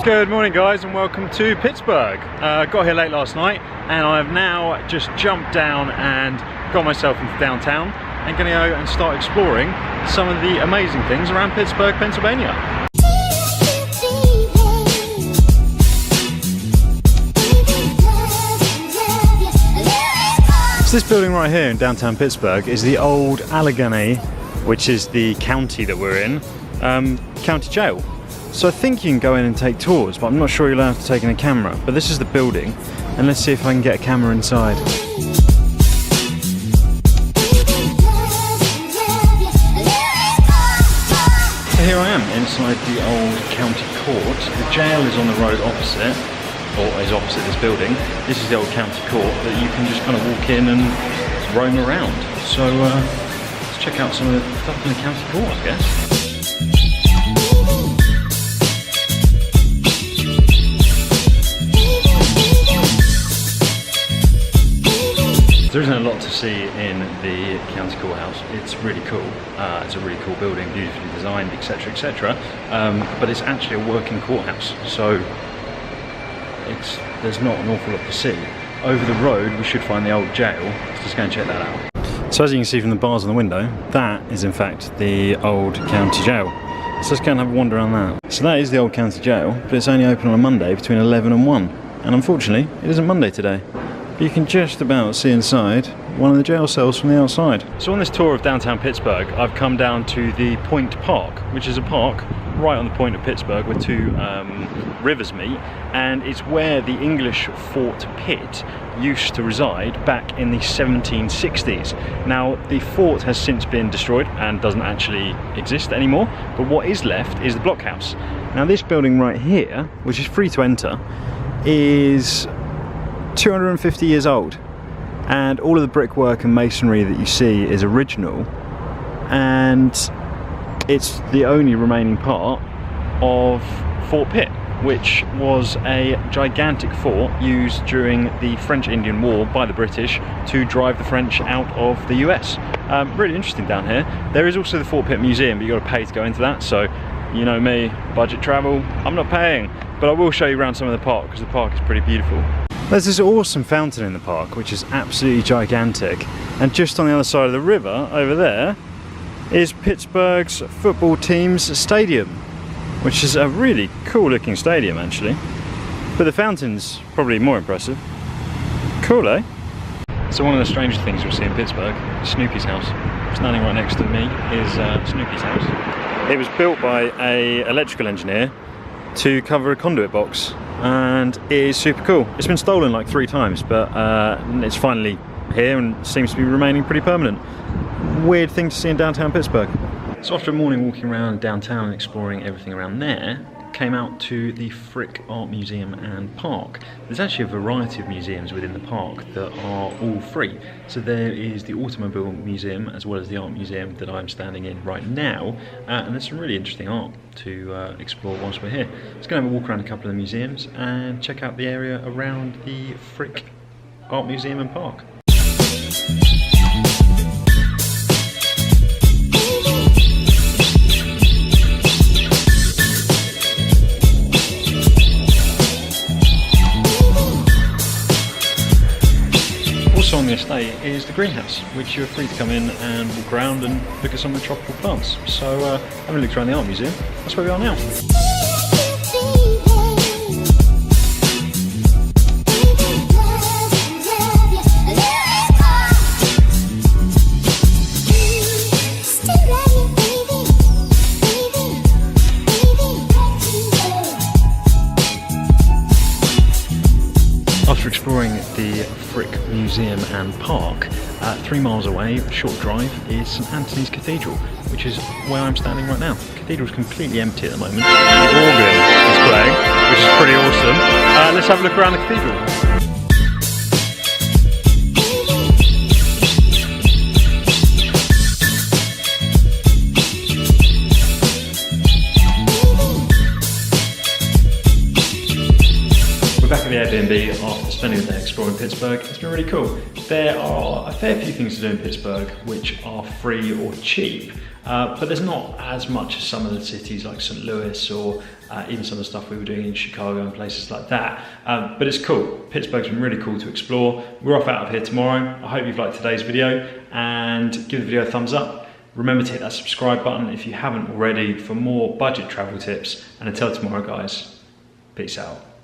Good morning guys and welcome to Pittsburgh. Got here late last night and I've now just jumped down and got myself into downtown and going to go and start exploring some of the amazing things around Pittsburgh, Pennsylvania. So this building right here in downtown Pittsburgh is the old Allegheny, which is the county that we're in, county jail. So I think you can go in and take tours, but I'm not sure you're allowed to take in a camera. But this is the building, and let's see if I can get a camera inside. So here I am inside the old county court. The jail is on the road opposite, or is opposite this building. This is the old county court that you can just kind of walk in and roam around. So let's check out some of the stuff in the county court, I guess. There isn't a lot to see in the county courthouse. It's really cool. It's a really cool building, beautifully designed, etc, etc. But it's actually a working courthouse, so there's not an awful lot to see. Over the road we should find the old jail. Let's just go and check that out. So as you can see from the bars on the window, that is in fact the old county jail. So let's go and have a wander around that. So that is the old county jail, but it's only open on a Monday between 11 and 1. And unfortunately, it isn't Monday today. But you can just about see inside one of the jail cells from the outside. So on this tour of downtown Pittsburgh, I've come down to the Point Park, which is a park right on the point of Pittsburgh where two rivers meet, and it's where the English Fort Pitt used to reside back in the 1760s. Now the fort has since been destroyed and doesn't actually exist anymore, but what is left is the blockhouse. Now this building right here, which is free to enter, is 250 years old, and all of the brickwork and masonry that you see is original, and it's the only remaining part of Fort Pitt, which was a gigantic fort used during the French Indian War by the British to drive the French out of the US. Really interesting down here. There is also the Fort Pitt Museum, but you've got to pay to go into that, so you know me, budget travel, I'm not paying, but I will show you around some of the park because the park is pretty beautiful. There's this awesome fountain in the park which is absolutely gigantic, and just on the other side of the river over there is Pittsburgh's football team's stadium, which is a really cool looking stadium actually, but the fountain's probably more impressive. Cool, eh? So one of the strangest things you'll see in Pittsburgh is Snoopy's house. Standing right next to me is Snoopy's house. It was built by an electrical engineer to cover a conduit box, and it is super cool. It's been stolen like 3 times, but it's finally here and seems to be remaining pretty permanent. Weird thing to see in downtown Pittsburgh. So after a morning walking around downtown and exploring everything around there, came out to the Frick Art Museum and Park. There's actually a variety of museums within the park that are all free. So there is the Automobile Museum as well as the Art Museum that I'm standing in right now, and there's some really interesting art to explore whilst we're here. Let's go and have a walk around a couple of the museums and check out the area around the Frick Art Museum and Park. Also on the estate is the greenhouse, which you're free to come in and walk around and look at some of the tropical plants. So having a look around the art museum, that's where we are now. After exploring the Frick Museum and Park, 3 miles away, a short drive, is St Anthony's Cathedral, which is where I'm standing right now. The cathedral is completely empty at the moment. The organ is playing, which is pretty awesome. Let's have a look around the cathedral. We're back at the Airbnb Airbnb after spending a day exploring Pittsburgh. It's been really cool. There are a fair few things to do in Pittsburgh which are free or cheap, but there's not as much as some of the cities like St. Louis or even some of the stuff we were doing in Chicago and places like that. But it's cool. Pittsburgh's been really cool to explore. We're off out of here tomorrow. I hope you've liked today's video and give the video a thumbs up. Remember to hit that subscribe button if you haven't already for more budget travel tips. And until tomorrow, guys, peace out.